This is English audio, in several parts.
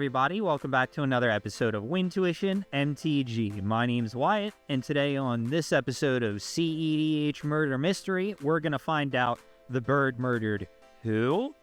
everybody, welcome back to another episode of Wintuition MTG. My name's Wyatt, and today on this episode of cEDH Murder Mystery, we're going to find out the bird murdered who?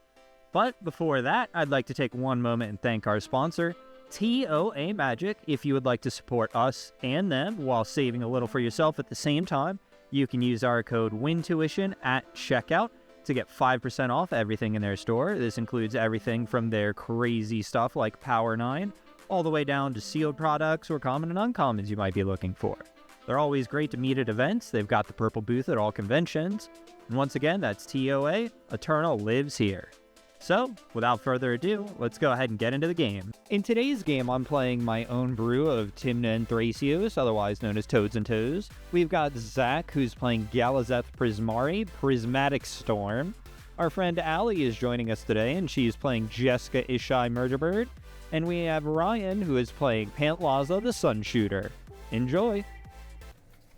But before that, I'd like to take one moment and thank our sponsor, TOA Magic. If you would like to support us and them while saving a little for yourself at the same time, you can use our code WINTUition at checkout to get 5% off everything in their store. This includes everything from their crazy stuff like Power 9, all the way down to sealed products or common and uncommons you might be looking for. They're always great to meet at events. They've got the purple booth at all conventions. And once again, that's TOA. Eternal lives here. So, without further ado, let's go ahead and get into the game. In today's game, I'm playing my own brew of Tymna and Thrasios, otherwise known as Toads and Toes. We've got Zach, who's playing Galazeth Prismari, Prismatic Storm. Our friend Allie is joining us today, and she's playing Jeska Ishai Murderbird. And we have Ryan, who is playing Pantlaza the Sun Shooter. Enjoy!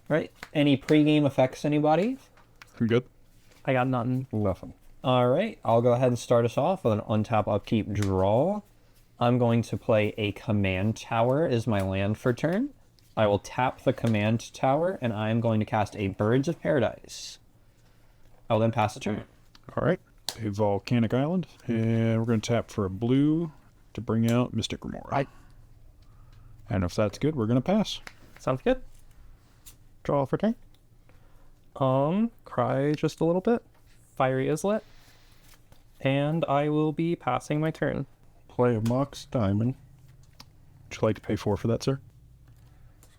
Right, any pre-game effects, anybody? I'm good. I got nothing. Nothing. Alright, I'll go ahead and start us off with an untap, upkeep, draw. I'm going to play a command tower as my land for turn. I will tap the command tower, and I am going to cast a Birds of Paradise. I will then pass the turn. Alright, a Volcanic Island, and we're going to tap for a blue to bring out Mystic Remora. And if that's good, we're going to pass. Sounds good. Draw for turn. Cry just a little bit. Fiery Islet. And I will be passing my turn. Play a Mox Diamond. Would you like to pay 4 for that, sir?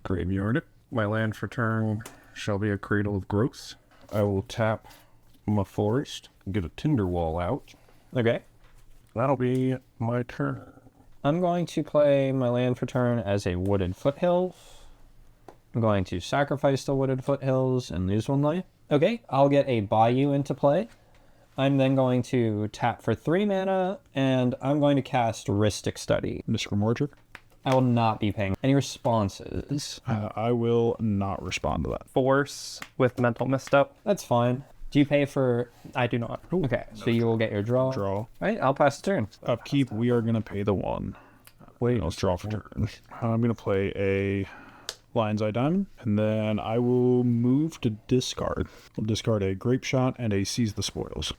Graveyard it. My land for turn shall be a Cradle of Growth. I will tap my forest, get a Tinderwall out. Okay. That'll be my turn. I'm going to play my land for turn as a Wooded Foothills. I'm going to sacrifice the Wooded Foothills and lose one life. Okay, I'll get a Bayou into play. I'm then going to tap for 3 mana, and I'm going to cast Ristic Study. Mystic Remora. I will not be paying any responses. I will not respond to that. Force with Mental Misstep. That's fine. Do you pay for... I do not. Ooh. Okay, so you will get your draw. Draw. All right, I'll pass the turn. Upkeep, we are going to pay the 1. Wait, Let's draw for turn. I'm going to play a Lion's Eye Diamond, and then I will move to discard. I'll discard a Grape Shot and a Seize the Spoils.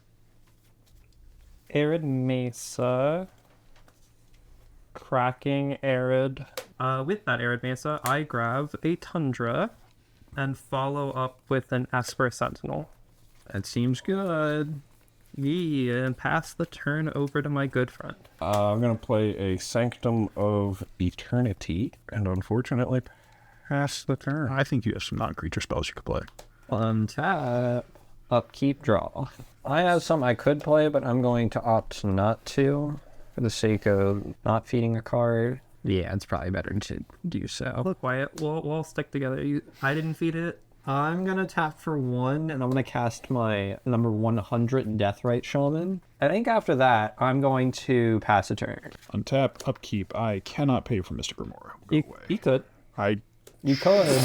Arid Mesa. Cracking Arid. With that Arid Mesa, I grab a Tundra and follow up with an Esper Sentinel. That seems good. Yeah, and pass the turn over to my good friend. I'm going to play a Sanctum of Eternity, and unfortunately pass the turn. I think you have some non-creature spells you could play. Untap. Upkeep, draw. I have some I could play, but I'm going to opt not to for the sake of not feeding a card. Yeah, it's probably better to do so. Look, Wyatt, we'll stick together. I didn't feed it. I'm going to tap for 1, and I'm going to cast my number 100 Deathrite Shaman. I think after that, I'm going to pass a turn. Untap, upkeep. I cannot pay for Mystic Remora. Go away. You could. You could.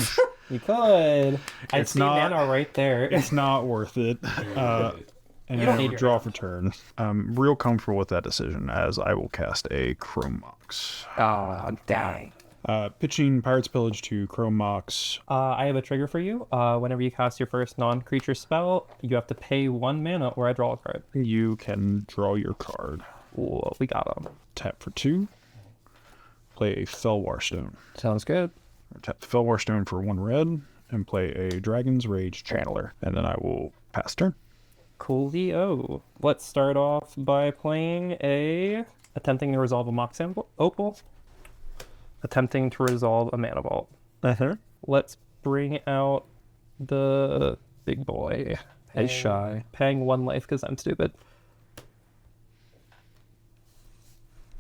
You could. I see mana right there. It's not worth it. And You don't need your draw for turn. I'm real comfortable with that decision, as I will cast a Chrome Mox. Oh, dang. Pitching Pirate's Pillage to Chrome Mox. I have a trigger for you. Whenever you cast your first non-creature spell, you have to pay 1 mana or I draw a card. You can draw your card. Whoa, we got him. Tap for 2. Play a Felwar Stone. Sounds good. Tap the Felwar Stone for 1 red, and play a Dragon's Rage Channeler. And then I will pass turn. Coolio. Let's start off by playing attempting to resolve a Mox Opal. Attempting to resolve a Mana Vault. Let's bring out the big boy. Ishai. Paying 1 life because I'm stupid.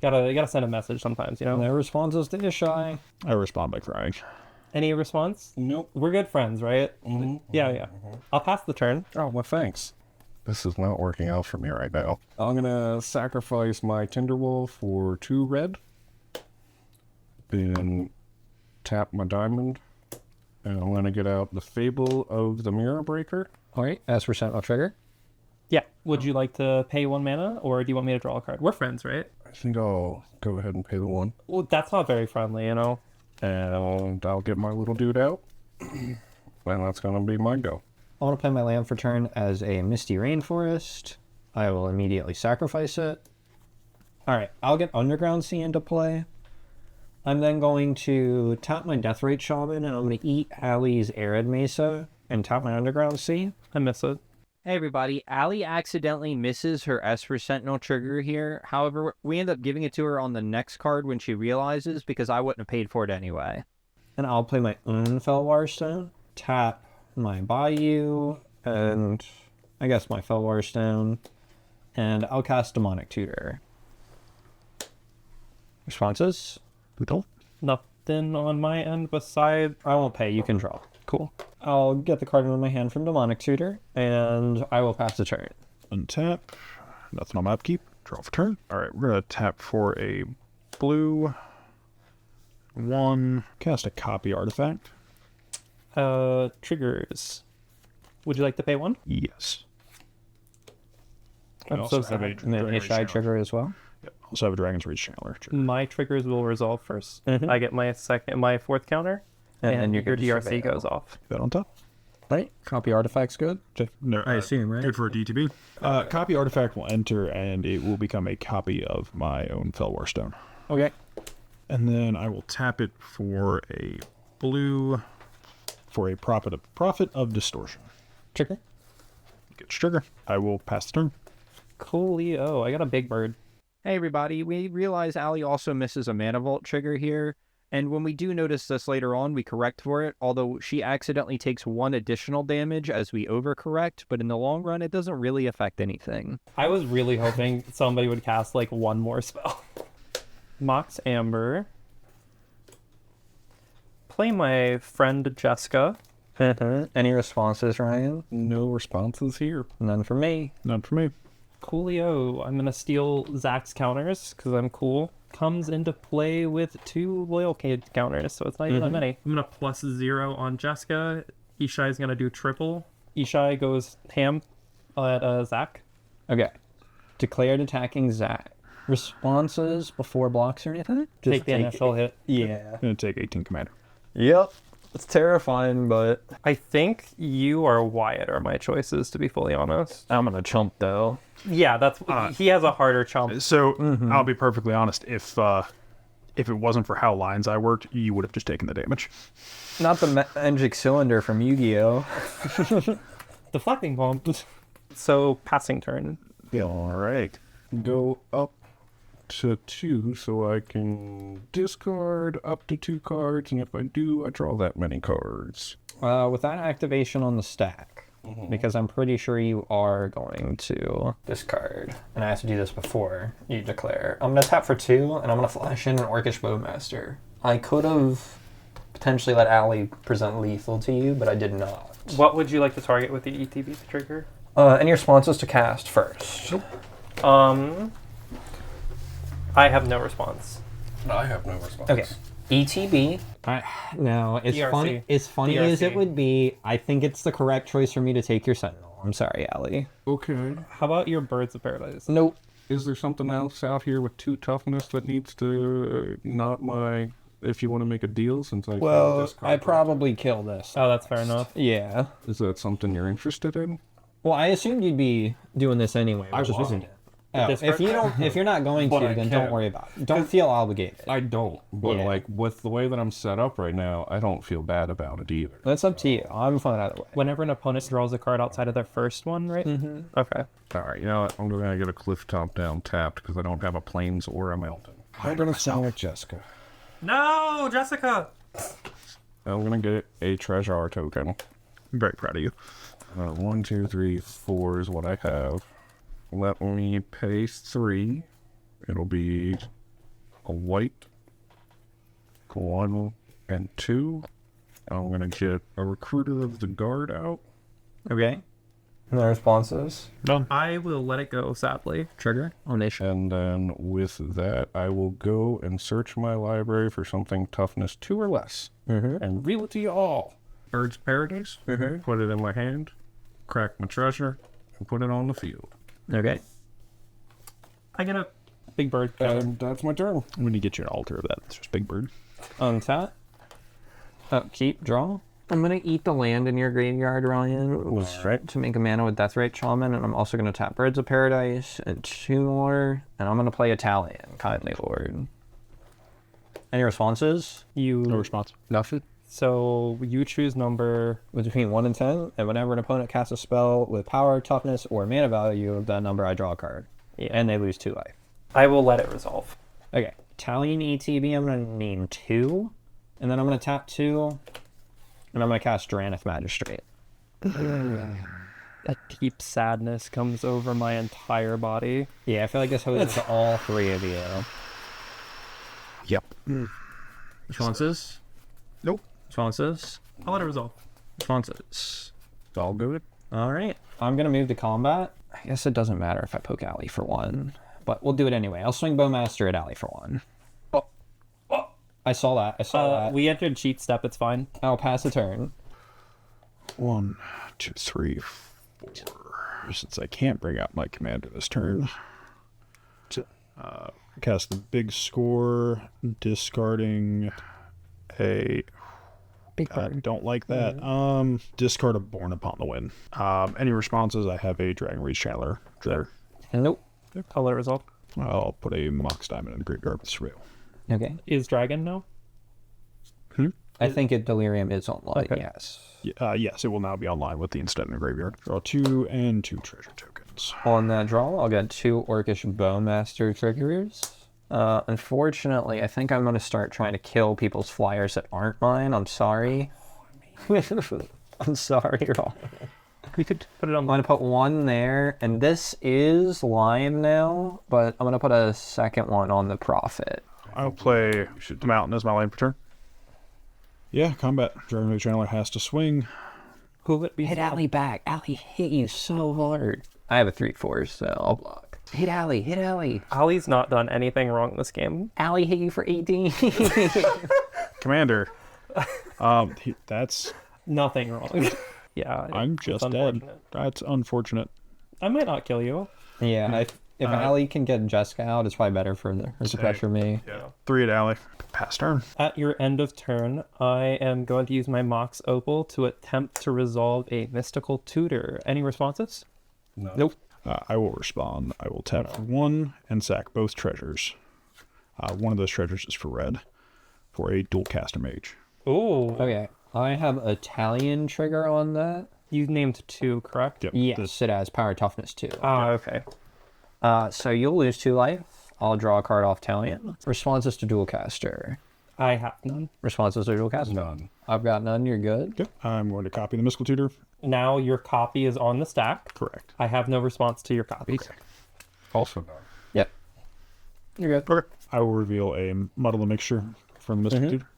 You gotta send a message sometimes, you know? No responses to Ishai. I respond by crying. Any response? Nope. We're good friends, right? Mm-hmm. Yeah. I'll pass the turn. Oh, well, thanks. This is not working out for me right now. I'm going to sacrifice my Tinderwall for 2 red. Then tap my diamond. And I'm going to get out the Fable of the Mirror Breaker. All right, as for Sentinel trigger. Yeah. Would you like to pay 1 mana, or do you want me to draw a card? We're friends, right? I think I'll go ahead and pay the 1. Well, that's not very friendly, you know? And I'll get my little dude out. And that's going to be my go. I want to play my land for turn as a Misty Rainforest. I will immediately sacrifice it. Alright, I'll get Underground Sea into play. I'm then going to tap my Deathrite Shaman, and I'm going to eat Allie's Arid Mesa and tap my Underground Sea. I miss it. Hey everybody, Allie accidentally misses her Esper Sentinel trigger here. However, we end up giving it to her on the next card when she realizes, because I wouldn't have paid for it anyway. And I'll play my own Felwar Stone, tap my Bayou, and I guess my Felwar Stone, and I'll cast Demonic Tutor. Responses? Nothing on my end beside... I won't pay, you can draw. Cool. I'll get the card into my hand from Demonic Tutor, and I will pass the turn. Untap. Nothing on my upkeep. Draw for turn. Alright, we're going to tap for a blue. 1. Cast a copy artifact. Triggers. Would you like to pay 1? Yes. I I'm also so have sad. And then Dragon's Ishai Channeler. trigger as well. Yep. Also have a Dragon's Reach Channeler. Trigger. My triggers will resolve first. Mhm. I get my 4th counter, and then you your get to DRC surveil. goes off. That on top. Right? Copy artifact's good. No, I assume, right? Good for a DTB. Copy artifact will enter, and it will become a copy of my own Felwar Stone. Okay. And then I will tap it for a blue for a Prophet of Distortion. Trigger. Get trigger. I will pass the turn. Coolio. I got a big bird. Hey everybody, we realize Allie also misses a Mana Vault trigger here, and when we do notice this later on, we correct for it, although she accidentally takes 1 additional damage as we overcorrect, but in the long run, it doesn't really affect anything. I was really hoping somebody would cast like 1 more spell. Mox Amber. Play my friend Jeska. Any responses, Ryan? No responses here. None for me. None for me. Coolio. I'm gonna steal Zach's counters because I'm cool. Comes into play with 2 loyal counters, so it's not even that many. I'm gonna +0 on Jeska. Ishai's gonna do triple. Ishai goes ham at Zach. Okay. Declared attacking Zach. Responses before blocks or anything? Take the initial hit. Yeah. I'm going to take 18 commander. Yep. It's terrifying, but I think you or Wyatt are my choices, to be fully honest. I'm gonna chump though. Yeah, that's he has a harder chump. So I'll be perfectly honest. If it wasn't for how lines I worked, you would have just taken the damage. Not the magic cylinder from Yu-Gi-Oh. Deflecting bomb. So passing turn. Yeah. All right. Go up to 2 so I can discard up to 2 cards, and if I do, I draw that many cards. With that activation on the stack, because I'm pretty sure you are going to discard, and I have to do this before you declare. I'm gonna tap for 2, and I'm gonna flash in an Orcish Bowmaster. I could have potentially let Allie present lethal to you, but I did not. What would you like to target with the ETB trigger? Any responses to cast first? I have no response. I have no response. Okay. ETB. Now, as DRC. funny as it DRC. would be, I think it's the correct choice for me to take your Sentinel. I'm sorry, Allie. Okay. How about your Birds of Paradise? Nope. Is there something else out here with 2 toughness that needs to not my... If you want to make a deal, since I Well, can't discard I cards? probably kill this. Oh, that's fair enough. Yeah. Is that something you're interested in? Well, I assumed you'd be doing this anyway. I which was. isn't it? Oh, Discard? if you're not going But to, I then can't. don't worry about it. Don't feel obligated. I don't. But, Yeah. like, with the way that I'm set up right now, I don't feel bad about it either. That's up to you. I'm fine either way. Whenever an opponent draws a card outside of their first one, right? Mm-hmm. Okay. All right, you know what? I'm going to get a cliff top down tapped because I don't have a plains or a mountain. I'm going to sell it, Jeska. No, Jessica! I'm going to get a treasure token. I'm very proud of you. 1, 2, 3, 4 is what I have. Let me pay 3. It'll be a white, 1, and 2. I'm going to get a Recruiter of the Guard out. Okay. No responses. Done. I will let it go, sadly. Trigger on this. And then with that, I will go and search my library for something toughness 2 or less. And reel it to you all. Bird's Paradise. Put it in my hand. Crack my treasure. and put it on the field. Okay. I get a big bird. And that's my turn. I'm going to get you an altar of that. It's just Big Bird. Untap. Upkeep, draw. I'm going to eat the land in your graveyard, Ryan, Right. to make a mana with Deathrite Shaman, and I'm also going to tap Birds of Paradise and 2 more, and I'm going to play Italian, Kindly Lord. Any responses? No response. Nothing. So you choose number. Between 1 and 10, and whenever an opponent casts a spell with power, toughness, or mana value of that number, I draw a card. Yeah. And they lose 2 life. I will let it resolve. Okay. Italian ETB, I'm going to name 2, and then I'm going to tap 2, and I'm going to cast Drannith Magistrate. A deep sadness comes over my entire body. Yeah, I feel like this hoses to all 3 of you. Yep. Responses? Nope. Responses? I'll let it resolve. Responses. It's all good. All right. I'm going to move to combat. I guess it doesn't matter if I poke Allie for 1, but we'll do it anyway. I'll swing Bowmaster at Allie for 1. Oh. I saw that. We entered cheat step. It's fine. I'll pass a turn. 1, 2, 3, 4. Since I can't bring out my commander this turn. Cast the big score, discarding a... Big I don't like that. Discard a Born Upon the Wind. Any responses? I have a Dragon Rage Channeler there. Nope. I'll let it resolve. I'll put a Mox Diamond in the graveyard with Surveil. Okay. Is dragon no? I think Delirium is online, Okay. yes. Yes, it will now be online with the Instead in the graveyard. Draw 2 and 2 treasure tokens. On that draw, I'll get 2 Orcish Bowmaster triggers. Unfortunately, I think I'm going to start trying to kill people's flyers that aren't mine. I'm sorry. I'm sorry, Ron. We could put it on. I'm going to put 1 there, and this is live now, but I'm going to put a second one on the Prophet. I'll play the Mountain as my lane for turn. Yeah, combat. Dragon Rage Channeler has to swing. Who would be? Hit Allie back. Allie hit you so hard. I have a 3/4, so I'll block. Hit Allie. Hit Allie. Ali's not done anything wrong this game. Allie hit you for 18. Commander. That's... Nothing wrong. Yeah. I'm just dead. That's unfortunate. I might not kill you. Yeah, if Allie can get Jeska out, it's probably better for her to pressure me. Yeah. 3 at Alley. Pass turn. At your end of turn, I am going to use my Mox Opal to attempt to resolve a Mystical Tutor. Any responses? No. Nope. I will respond. I will tap for 1 and sack both treasures. One of those treasures is for red, for a dual caster mage. Ooh. Okay, I have Italian trigger on that. You named 2, correct? Yep. Yes, it has power toughness 2. Ah, okay. So you'll lose 2 life. I'll draw a card off Italian. Responses to dual caster. I have none. Responses to dual caster. None. I've got none. You're good. Yep. I'm going to copy the Mystical Tutor. Now your copy is on the stack. Correct. I have no response to your copy. Also none. Yep. You're good. Okay. I will reveal a Muddle the Mixture from the Mystical Tutor.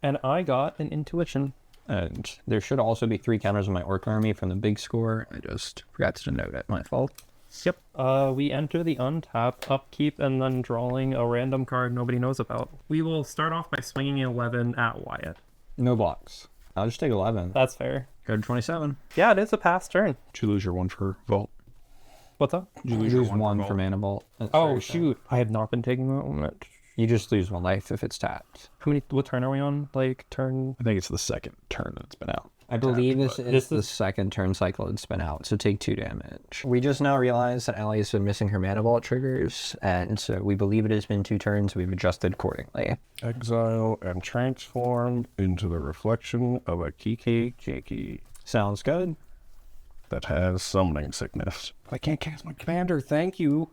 And I got an Intuition. And there should also be 3 counters on my Orc army from the big score. I just forgot to note it. My fault. Yep. We enter the untap, upkeep, and then drawing a random card nobody knows about. We will start off by swinging 11 at Wyatt. No blocks. I'll just take 11. That's fair. Go to 27. Yeah, it is a pass turn. Did you lose your 1 for Vault? What's up? Did you You lose your lose 1 for for Vault? Mana Bolt. Oh, shoot. I have not been taking that one. You just lose 1 life if it's tapped. What turn are we on? Like, turn... I think it's the second turn that's been out. I believe this This is the is- second turn cycle it's been out, so take 2 damage. We just now realized that Allie's been missing her Mana Vault triggers, and so we believe it has been 2 turns. We've adjusted accordingly. Exile and transform into the reflection of a Kiki Jiki Sounds good. that has summoning sickness. I can't cast my commander, thank you.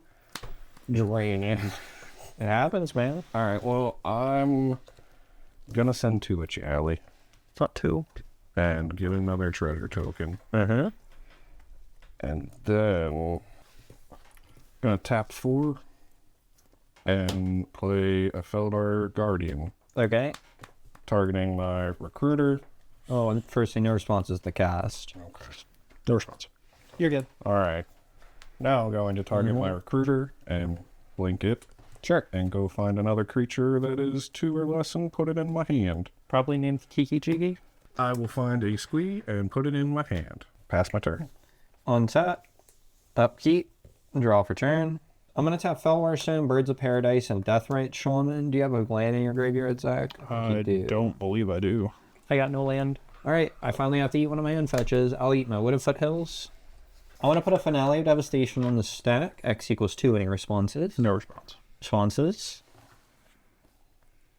Drain it. It happens, man. Alright, well, I'm gonna send 2 at you, Allie. It's not 2. And get another treasure token. Uh-huh. And then gonna tap 4 and play a Feldar Guardian, Okay. targeting my recruiter. Oh, and first thing, no response is the cast. No response. You're good. Alright. Now I'm going to target my recruiter and blink it Sure. and go find another creature that is 2 or less and put it in my hand. Probably named Kiki Jiggy. I will find a squee and put it in my hand. Pass my turn. On tap, Upkeep, draw for turn. I'm going to tap Fellwar Stone, Birds of Paradise, and Deathrite Shaman. Do you have a land in your graveyard, Zach? I don't believe I do. I got no land. All right, I finally have to eat one of my own fetches. I'll eat my Wood of Foothills. I want to put a Finale of Devastation on the stack. X equals 2. Any responses? No response. Responses?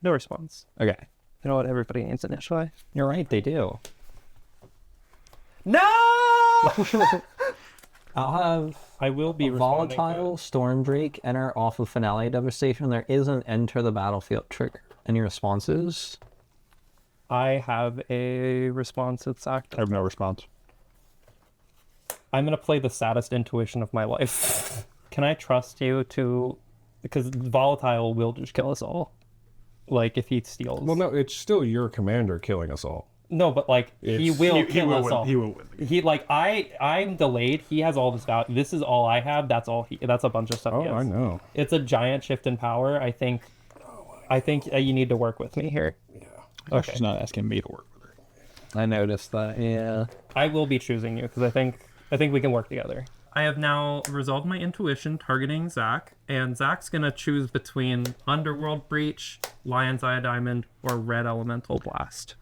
No response. Okay. You know what? Everybody needs an Ishai. You're right, they do. No! I'll have I will be a Volatile Stormdrake enter off of Finale of Devastation. There is an Enter the Battlefield trigger. Any responses? I have a response that's I active. have no response. I'm going to play the saddest intuition of my life. Can I trust you to... Because Volatile will just kill us all. Like, if he steals. Well, no, it's still your commander killing us all. No, but, like, he will kill us all. He will win. He, like, I'm delayed. He has all this value. This is all I have. That's all that's a bunch of stuff he has. I know. It's a giant shift in power. I think you need to work with me here. Okay. She's not asking me to work with her. I noticed that, yeah. I will be choosing you because I think we can work together. I have now resolved my intuition targeting Zach, and Zach's gonna choose between Underworld Breach, Lion's Eye Diamond, or Red Elemental Blast.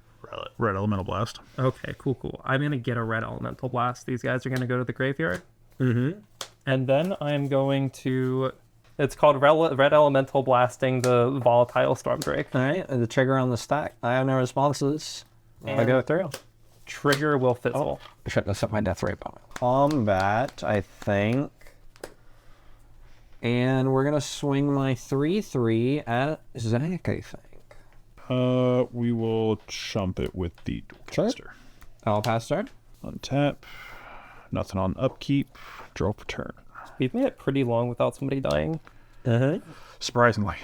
Red Elemental Blast. Okay, cool. I'm gonna get a Red Elemental Blast. These guys are gonna go to the graveyard. Mm-hmm. And then I'm going to... It's called Red Elemental Blasting the Volatile Stormdrake. All right, the trigger on the stack. I have no responses. I go through. Trigger will fizzle. I shouldn't have set my death rate bonus. Combat, I think. And we're going to swing my 3/3 at Zach, I think. We will chump it with the Dualcaster. I'll pass turn. Untap. Nothing on upkeep. Draw for turn. We've made it pretty long without somebody dying. Surprisingly.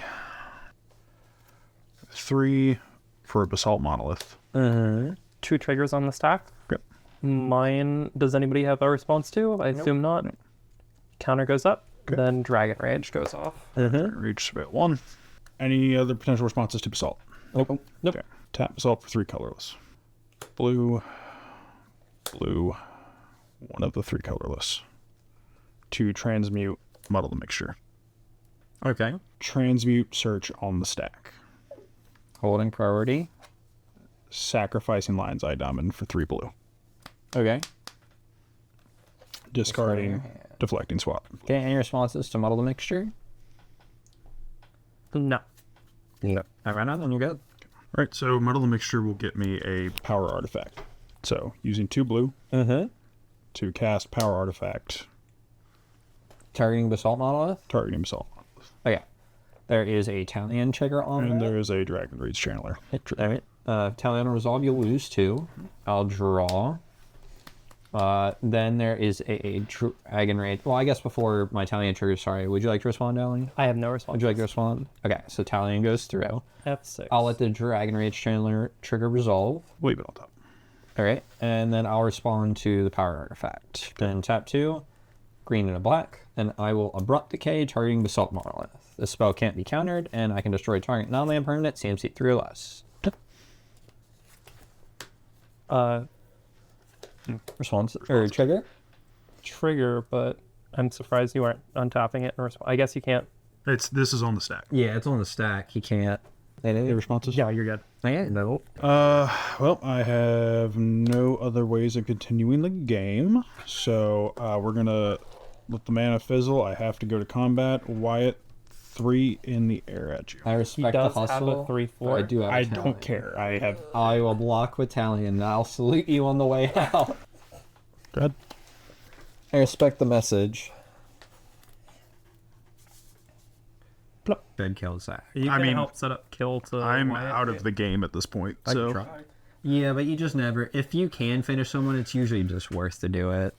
3 for a Basalt Monolith. 2 triggers on the stack. Yep. Mine, does anybody have a response to? I assume not. Nope. Counter goes up, then Dragon Rage goes off. Reach about 1. Any other potential responses to Basalt? Nope. Okay. Tap Basalt for 3 colorless. Blue. Blue. 1 of the 3 colorless. 2 transmute, muddle the mixture. Okay. Transmute, search on the stack. Holding priority. Sacrificing Lion's Eye Diamond for 3 blue. Okay. Discarding, deflecting swap. Okay, any responses to Muddle the Mixture? No. No. All right, now then you're good. Alright, so Muddle the Mixture will get me a power artifact. So, using 2 blue to cast power artifact. Targeting Basalt Monolith? Targeting Basalt. Okay. There is a Talion trigger on And that. there is a Dragon Rage Channeler. All right. Talion Resolve, you'll lose 2. I'll draw. Then there is a Dragon Rage. Well, I guess before my Talion trigger, sorry. Would you like to respond, Alan? I have no response. Would you like to respond? Okay, so Talion goes through. F6. I'll let the Dragon Rage Channeler trigger resolve. Leave it on top. All right, and then I'll respond to the power artifact. Then tap 2, green and a black, and I will Abrupt Decay targeting Basalt Monolith. This spell can't be countered, and I can destroy target non-land permanent, CMC 3 or less. Response or trigger? Trigger, but I'm surprised you aren't untapping it. I guess you can't. This is on the stack. Yeah, it's on the stack. He can't. Any responses? Yeah, you're good. No. Well, I have no other ways of continuing the game. So, we're gonna let the mana fizzle. I have to go to combat. Wyatt, 3 in the air at you. I He respect the does have hustle. a 3/4. I do have a I Talion. don't care. I have... I will block with Talion. I'll salute you on the way out. Go ahead. I respect the message. Bed kill Zach. Are you I gonna mean, help set up kill to I'm Wyatt? out of the game at this point, so... Yeah, but you just never... If you can finish someone, it's usually just worth to do it.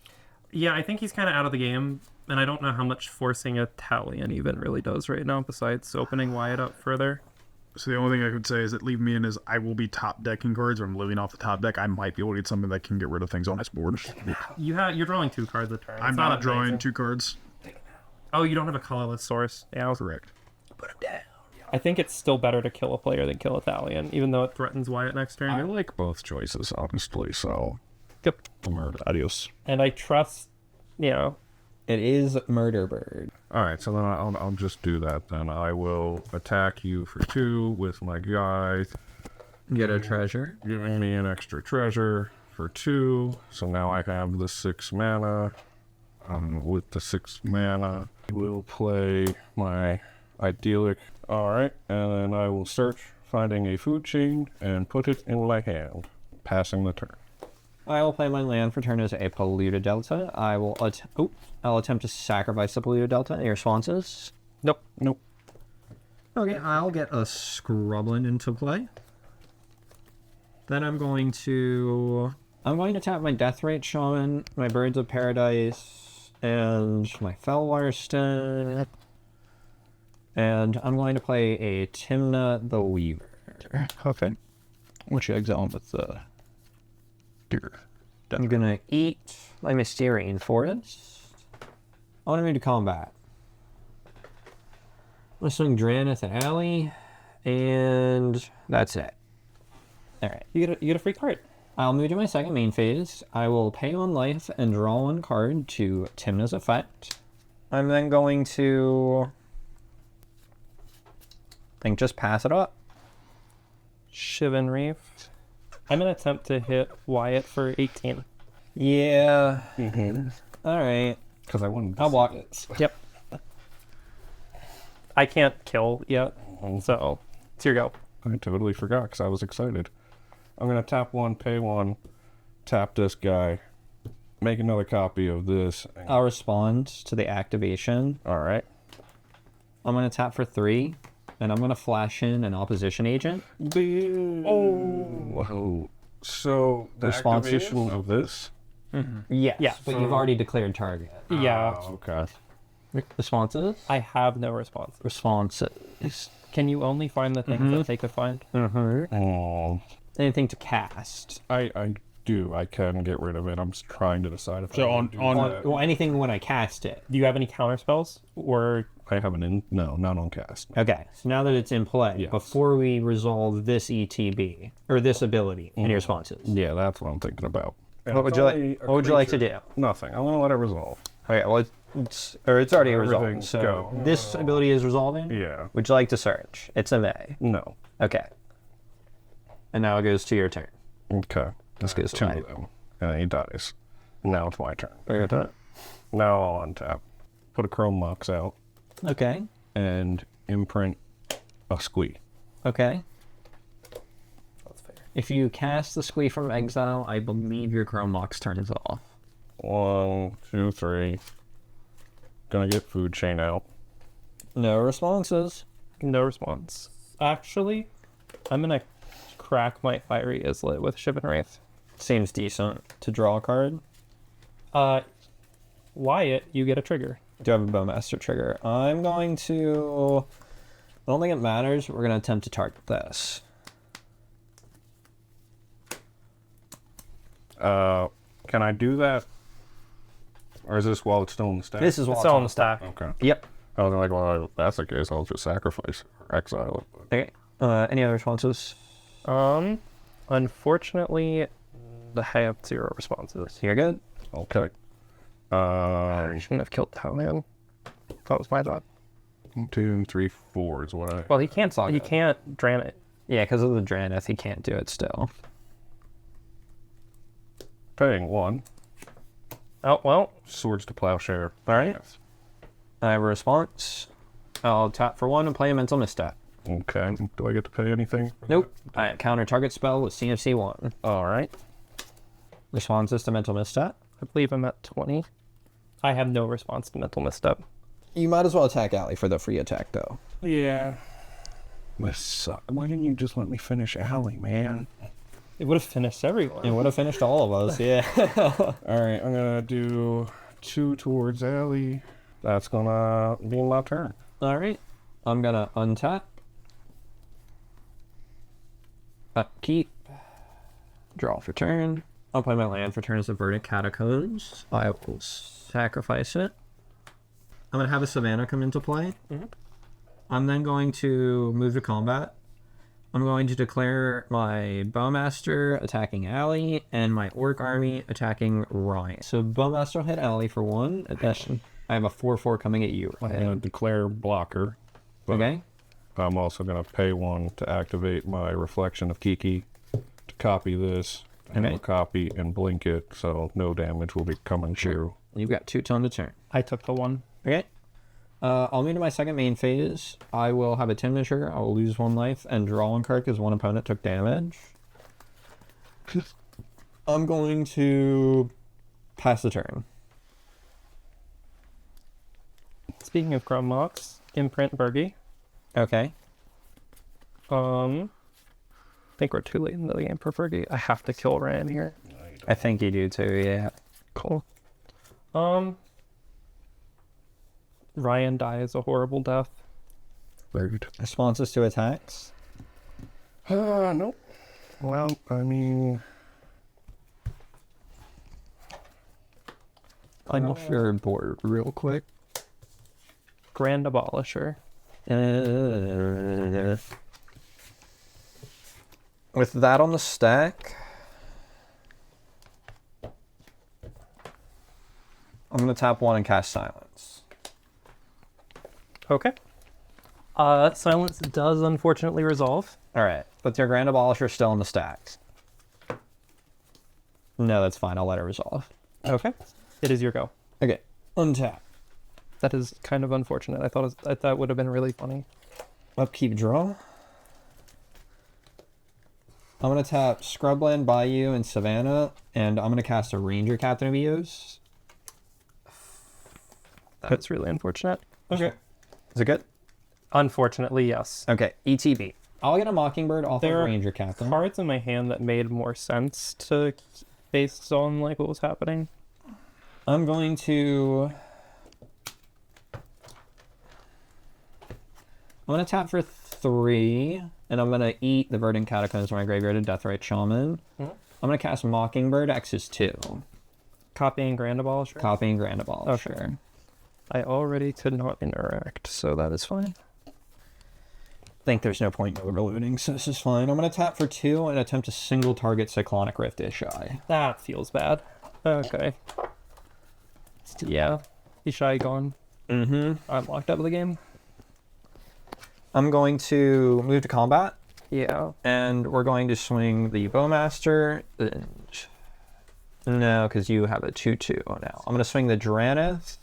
Yeah, I think he's kind of out of the game, and I don't know how much forcing a Talion even really does right now, besides opening Wyatt up further. So the only thing I could say is that leave me in is I will be top decking cards, or I'm living off the top deck. I might be able to get something that can get rid of things on his board. You're drawing 2 cards a turn. It's I'm not drawing amazing. 2 cards. Oh, you don't have a colorless source. Yeah, Correct. I think it's still better to kill a player than kill a Talion, even though it threatens Wyatt next turn. I like both choices, honestly, so... Yep. The murder. Adios. And I trust, It is Murder Bird. All right, so then I'll just do that then. I will attack you for 2 with my guy, Get a treasure. giving me an extra treasure for 2. So now I have the 6 mana. With the 6 mana, we'll play my idyllic. All right, and then I will search, finding a food chain, and put it in my hand, passing the turn. I will play my land for turn as a polluted delta. I'll attempt to sacrifice the polluted delta. Any responses? Nope. Nope. Okay, I'll get a Scrublin into play. Then I'm going to tap my Deathrite Shaman, my Birds of Paradise, and my Fellwater Stone. And I'm going to play a Tymna the Weaver. Okay. Which exile with the deer. I'm gonna eat my Mysterian Forest. I want to move to combat. I'm gonna swing Draneth and Alley, and that's it. Alright. You get a free card. I'll move to my second main phase. I will pay 1 life and draw 1 card to Tymna's effect. I'm then going to just pass it up. Shivan Reef. I'm gonna attempt to hit Wyatt for 18. Yeah. Mm-hmm. Alright. Because I wanted to I'll see block it. Yep. I can't kill yet, so it's your go. I totally forgot because I was excited. I'm going to tap 1, pay 1, tap this guy, make another copy of this. I'll respond to the activation. All right. I'm going to tap for 3, and I'm going to flash in an opposition agent. Whoa. So the Responses? activation of this? Yes, Yeah. but you've already declared target. Yeah. Oh, okay. Responses? I have no response. Responses. Can you only find the things that they could find? Oh, Anything to cast. I do. I can get rid of it. I'm just trying to decide if So I on- do on- that. Well, anything when I cast it. Do you have any counter spells? Or I have no, not on cast. Okay, so now that it's in play, Yes. before we resolve this ETB, or this ability, any responses? Yeah, that's what I'm thinking about. What would you like to do? Nothing. I want to let it resolve. Okay, well, it's already resolved. Everything So go. this ability is resolving? Yeah. Would you like to search? It's a May. No. Okay. And now it goes to your turn. Okay. This goes 2 to of them. And he dies. Now it's my turn. Okay. Now I'll untap. Put a Chrome Mox out Okay. and imprint a Squee. Okay. that's fair. If you cast the Squee from exile, I believe your Chrome Mox turns off. 1, 2, 3. Gonna get food chain out. No responses. No response. Actually, I'm gonna crack my Fiery Islet with Shivan Wraith. Seems decent to draw a card. Wyatt, you get a trigger. Do have a Bowmaster trigger. I'm going to... I don't think it matters. We're going to attempt to target this. Can I do that? Or is this while it's still in the stack? This is It's still on the stack. Okay. Yep. I was like, well, if that's the case, I'll just sacrifice or exile it. Okay. Any other responses? Unfortunately, I have 0 responses. You're good. Okay. I shouldn't have killed that man. That was my thought. 2, 3, 4 is what I... Well, he can't. He can't drain it. Yeah, because of the Draneth, he can't do it still. Paying 1. Oh well. Swords to Plowshare. All right. I have a response. I'll tap for 1 and play a Mental Misstep. Okay. Do I get to pay anything? Nope. I counter target spell with CMC 1. All right. Responses to Mental Misstep. I believe I'm at 20. I have no response to Mental Misstep. You might as well attack Alley for the free attack, though. Yeah. This sucks. Why didn't you just let me finish Alley, man? It would have finished everyone. It would have finished all of us, yeah. All right, I'm gonna do 2 towards Alley. That's gonna be my turn. All right. I'm going to untap. Upkeep. Draw for turn. I'll play my land for turn as the Verdant Catacombs. I will sacrifice it. I'm going to have a Savannah come into play. I'm then going to move to combat. I'm going to declare my Bowmaster attacking Alley and my Orc army attacking Ryan. So Bowmaster will hit Alley for 1. I have a 4/4 coming at you. I'm going to declare blocker. But Okay. I'm also going to pay 1 to activate my Reflection of Kiki to copy this. And Okay. I'll copy and blink it, so no damage will be coming through. You've got 2 turn to turn. I took the 1. Okay. I'll move to my second main phase. I will have a Tymna trigger. I will lose 1 life and draw 1 card because 1 opponent took damage. I'm going to pass the turn. Speaking of Chrome Mox, imprint Bergie. Okay. I think we're too late in the game for Fergie. I have to kill Ran here. I think you do too, yeah. Cool. Ryan dies a horrible death. Rude. Responses to attacks? Nope. Well, I mean... I'm off your board real quick. Grand Abolisher. With that on the stack, I'm going to tap 1 and cast Silence. Okay. Silence does unfortunately resolve. Alright, but your Grand Abolisher still in the stacks. No, that's fine. I'll let it resolve. Okay. It is your go. Okay, untap. That is kind of unfortunate. I thought that would have been really funny. Upkeep draw. I'm going to tap Scrubland, Bayou, and Savannah, and I'm going to cast a Ranger Captain of Eos. That's really unfortunate. Okay. Is it good? Unfortunately, yes. Okay, ETB. I'll get a Mockingbird off There of are Ranger Captain. Cards in my hand that made more sense to based on like what was happening. I'm going to... I'm going to tap for 3, and I'm going to eat the Verdant Catacombs from my graveyard of Deathrite Shaman. I'm going to cast Mockingbird, X is 2. Copying Grand Abolisher. Copying Grand Abolisher. Okay. I already could not interact, so that is fine. I think there's no point in overloading, so this is fine. I'm going to tap for 2 and attempt to single target Cyclonic Rift Ishai. That feels bad. Okay. Yeah. Ishai gone. I'm locked out of the game. I'm going to move to combat, Yeah. and we're going to swing the Bowmaster. No, because you have a 2/2 now. I'm going to swing the Draneth,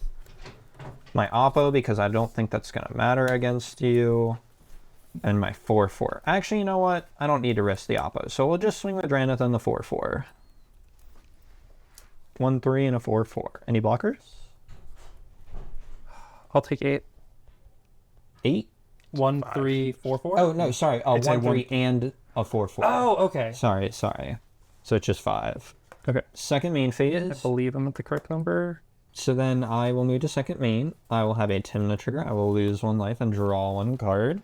my Oppo, because I don't think that's going to matter against you, and my 4/4. Actually, you know what? I don't need to risk the Oppo, so we'll just swing the Draneth and the 4/4. 1/3 and a 4/4. Any blockers? I'll take 8. 8? 1, 3, 4, 4. Oh, no, sorry. It's a 1/3 and a 4/4. Oh, okay. Sorry. So it's just 5. Okay. Second main I phase. believe I'm at the correct number. So then I will move to second main. I will have a Tymna trigger. I will lose 1 life and draw 1 card.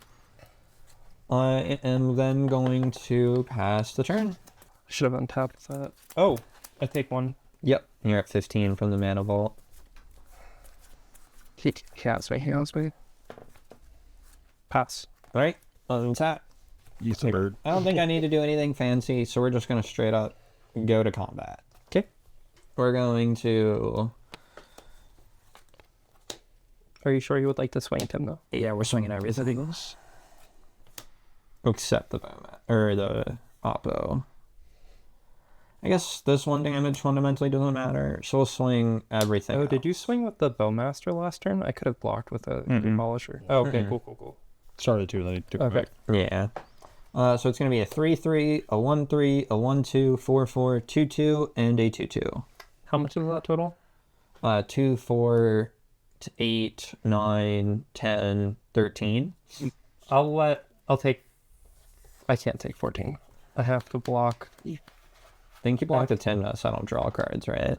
I am then going to pass the turn. Should have untapped that. Oh, I take 1. Yep. You're at 15 from the Mana Vault. He has me. Pass. All right. Untap. You bird. I don't think I need to do anything fancy, so we're just going to straight up go to combat. Okay. We're going to... Are you sure you would like to swing him though? Yeah, we're swinging everything. Except the Bowman, or the Oppo. I guess this 1 damage fundamentally doesn't matter, so we'll swing everything. Oh, did else. you swing with the Bowmaster last turn? I could have blocked with a Demolisher. Oh, okay, cool. Started too late. Took it Okay. back. Yeah. So it's going to be a 3/3, a 1/3, a 1/2, 4/4, 2/2, and a 2/2. How much is that total? 2, 4, 8, 9, 10, 13. I can't take 14. I have to block. I think you blocked the Tymna, so I don't draw cards, right?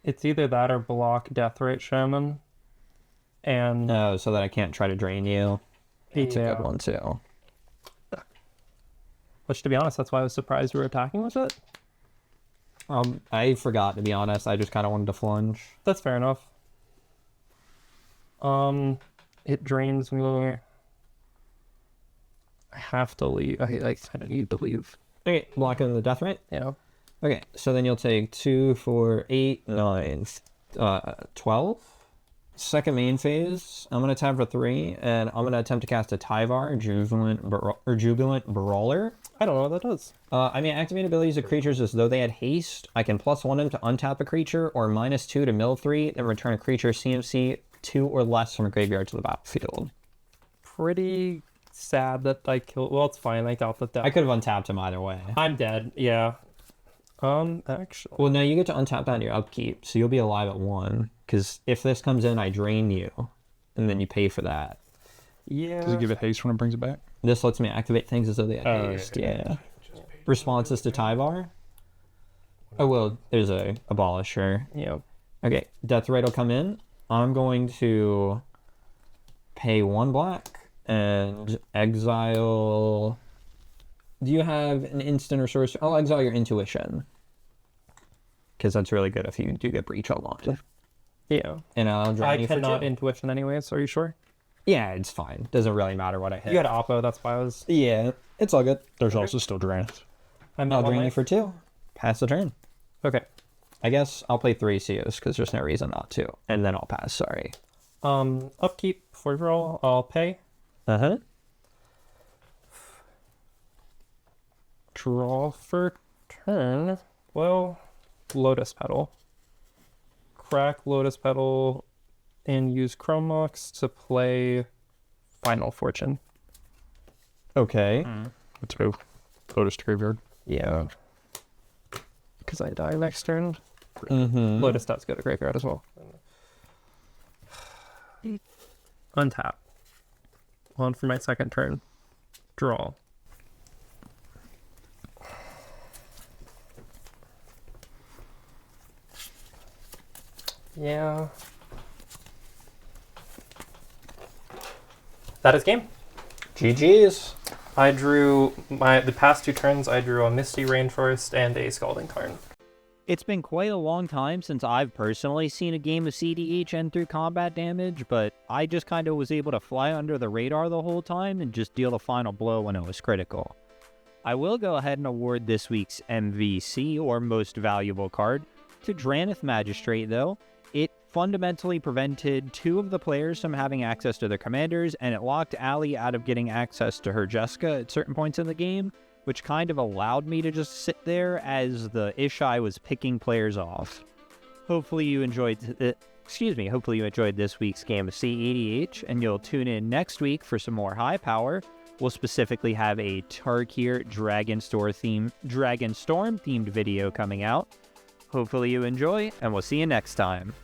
It's either that or block Deathrite Shaman. And No, so that I can't try to drain you. It's a yeah. good one, too. Which, to be honest, that's why I was surprised you were attacking with it. I forgot, to be honest. I just kind of wanted to flunge. That's fair enough. It drains me. I have to leave. I kind of need to leave. Okay, blocking the death rate? Yeah. Okay, so then you'll take 2, 4, 8, 9, 12. Second main phase, I'm going to tap for 3, and I'm going to attempt to cast a Tyvar, Jubilant Brawler. I don't know what that does. I mean, activate abilities of creatures as though they had haste. I can +1 them to untap a creature, or -2 to mill 3, then return a creature CMC 2 or less from a graveyard to the battlefield. Pretty sad that I killed. Well, it's fine. I got that. I could have untapped him either way. I'm dead. Yeah. Actually. Well, no, you get to untap that on your upkeep, so you'll be alive at 1. Because if this comes in, I drain you, and then you pay for that. Yeah. Does it give it haste when it brings it back? This lets me activate things as though they had haste. Yeah. Responses to Tyvar. Oh, well, there's a abolisher. Yeah. Okay, Death Rate will come in. I'm going to pay 1 black and exile. Do you have an instant or sorcery? I'll exile your intuition. Because that's really good if you do get breach unlocked. Yeah. And I'll draw I you for cannot 2. intuition anyways. Are you sure? Yeah, it's fine. Doesn't really matter what I hit. You had Oppo. That's why I was. Yeah, it's all good. There's also still Draineth. I'll drain you for 2. Pass the turn. Okay. I guess I'll play Thrasios because there's no reason not to. And then I'll pass, sorry. Upkeep for draw. I'll pay. Uh-huh. Draw for turn. Well, Lotus Petal. Crack Lotus Petal and use Chrome Mox to play Final Fortune. Okay. Let's go. Lotus to graveyard. Yeah. Because I die next turn. Mm-hmm. Lotus does go to graveyard as well. Untap. On for my second turn. Draw. Yeah. That is game. GG's. I drew the past 2 turns. I drew a Misty Rainforest and a Scalding Tarn. It's been quite a long time since I've personally seen a game of cEDH end through combat damage, but I just kind of was able to fly under the radar the whole time and just deal the final blow when it was critical. I will go ahead and award this week's MVC, or Most Valuable Card, to Draenith Magistrate, though. It fundamentally prevented 2 of the players from having access to their commanders, and it locked Allie out of getting access to her Jeska at certain points in the game, which kind of allowed me to just sit there as the Ishai was picking players off. Hopefully you enjoyed hopefully you enjoyed this week's game of cEDH, and you'll tune in next week for some more high power. We'll specifically have a Tarkir Dragonstorm themed video coming out. Hopefully you enjoy, and we'll see you next time.